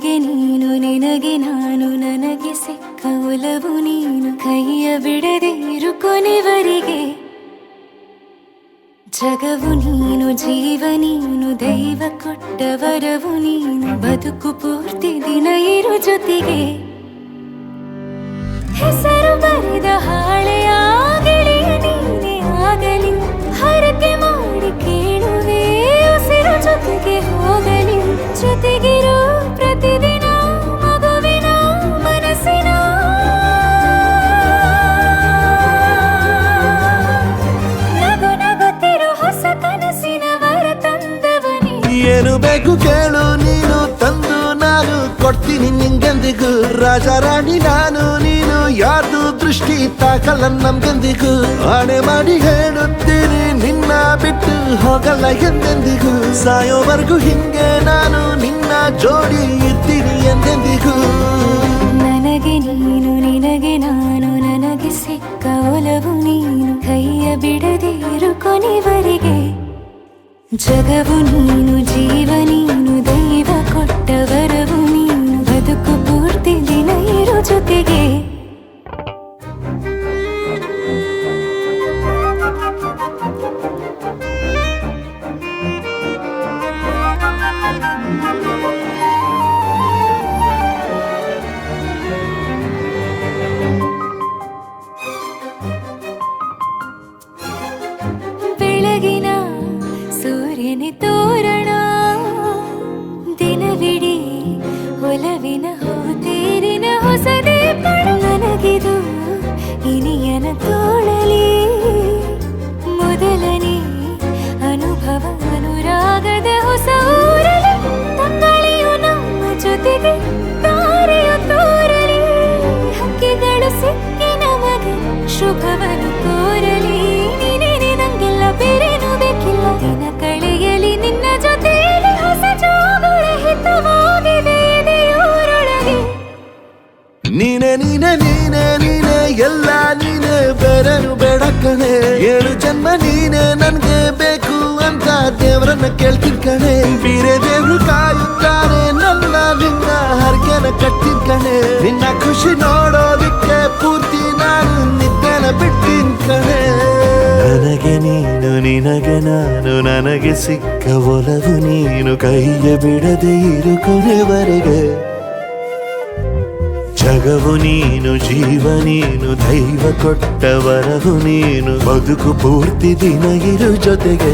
ನನಗೆ ನೀನು ನಿನಗೆ ನಾನು ನನಗೆ ಸಿಕ್ಕ ಒಲವು ನೀನು ಕೈಯ ಬಿಡದೆ ಇರು ಕೊನೆವರೆಗೆ ಜಗವು ನೀನು ಜೀವ ನೀನು ದೈವ ಕೊಟ್ಟ ವರವು ನೀನು ಬದುಕು ಪೂರ್ತಿ ದಿನ ಇರು ಜೊತೆಗೆ ಹೆಸರು ಬರೆದ ಹಾಳೆಯ ಗೆಳೆಯ ನೀನೇ ಆಗಲಿ ಹರಕೆ ಮಾಡಿ ಕೇಳುವೆ ಉಸಿರು ಜೊತೆಗೆ ಹೋಗಲಿ ಜೊತೆಗಿರೋ ಪ್ರತಿದಿನ ಮಗುವಿನ ಮನಸ್ಸಿನ ನಗು ನಗುತ್ತಿರೋ ಹೊಸ ಕನಸಿನ ವರ ತಂದವನೇ ಏನು ಬೇಕು ಕೇಳು ನೀನು ತಂದು ನಾನು ಕೊಡ್ತೀನಿ ನಿಂಗೆಂದಿಗೂ ರಾಜ ರಾಣಿ ನಾನು ನೀನು ಯಾರ್ದು ದೃಷ್ಟಿ ತಾಕಲ್ಲ ನಮ್ಗೆಂದಿಗೂ ಆಣೆ ಮಾಡಿ ಹೇಳುತ್ತೀನಿ ನಿನ್ನ ಬಿಟ್ಟು ಹೋಗಲ್ಲ ಎಂದೆಂದಿಗೂ ಸಾಯೋವರೆಗೂ ಹಿಂಗೆ ನಾನು ನಿನ್ನ ಜೋಡಿ ಇರ್ತೀನಿ ಎಂದೆಂದಿಗೂ ನನಗೆ ನೀನು ನಿನಗೆ ನಾನು ನನಗೆ ಸಿಕ್ಕ ಒಲವು ನೀನು ಕೈಯ ಬಿಡದೆ ಇರು ಕೊನೆವರೆಗೆ ಜಗವು ನೀನು ಜೀವ ನೀನು ದೈವ ಕೊಟ್ಟ ವರವು ನೀನು ಬದುಕು ಪೂರ್ತಿ ದಿನ ಇರು ಜೊತೆಗೆ ಬೆಳಗಿನ ಸೂರ್ಯನೇ ತೋರಣ ದಿನವಿಡೀ ಒಲವಿನ ಹೋತೇರಿನ ಹೊಸದೇ ನನಗಿದು ಇನಿಯನ ತೋಳಲಿ ಮೊದಲನೇ ಅನುಭವ ಅನುರಾಗದ ಹೊಸ ಊರಲಿ ತಂಗಳಿಯು ನಮ್ಮ ಜೊತೆಗೆ ತಾರೆಯು ತೋರಲಿ ಹಕ್ಕಿಗಳು ಸಿಕ್ಕಿ ನಮಗೆ ಶುಭವನ್ನು ಕೋರಲಿ ನೀನೇನೆ ನಂಗೆಲ್ಲ ಬೇರೇನು ಬೇಕಿಲ್ಲ ದಿನ ಕಳೆಯಲಿ ನಿನ್ನ ಜೊತೆಯಲ್ಲಿ ಹೊಸ ಜೋಗುಳ ಹಿತವಾಗಿದೆ ಇದೆಯೂರೊಳಗೆ ನೀನೆ ನೀನೆ ನೀನೆ ನೀನೆ ಎಲ್ಲ ನೀನೆ ಬೇರೆನು ಬೇಡ ಕಣೆ 7 ಜನ್ಮ ನೀನೆ ನನ್ಗೆ ಬೇಕು ಅಂತ ದೇವರನ್ನ ಕೇಳ್ತೀನಿ ಕಣೆ ಬೇರೆ ದೇವ್ರು ಕಾಯುತ್ತಾರೆ ನನ್ನ ನಿನ್ನ ಹರ್ಗೆನ ಕಟ್ತೀನಿ ಕಣೆ ನಿನ್ನ ಖುಷಿ ನೋಡೋದಿಕ್ಕೆ ಪೂರ್ತಿ ನಾನು ನಿದ್ದೆನ ಬಿಟ್ಟಿನ್ ಕಣೆ ನನಗೆ ನೀನು ನಿನಗೆ ನಾನು ನನಗೆ ಸಿಕ್ಕ ಒಲವು ನೀನು ಕೈಯ ಬಿಡದೆ ಇರು ಕೊನೆವರೆಗೆ ಜಗವು ನೀನು ಜೀವ ನೀನು ದೈವ ಕೊಟ್ಟ ವರವು ನೀನು ಬದುಕು ಪೂರ್ತಿ ದಿನ ಇರು ಜೊತೆಗೆ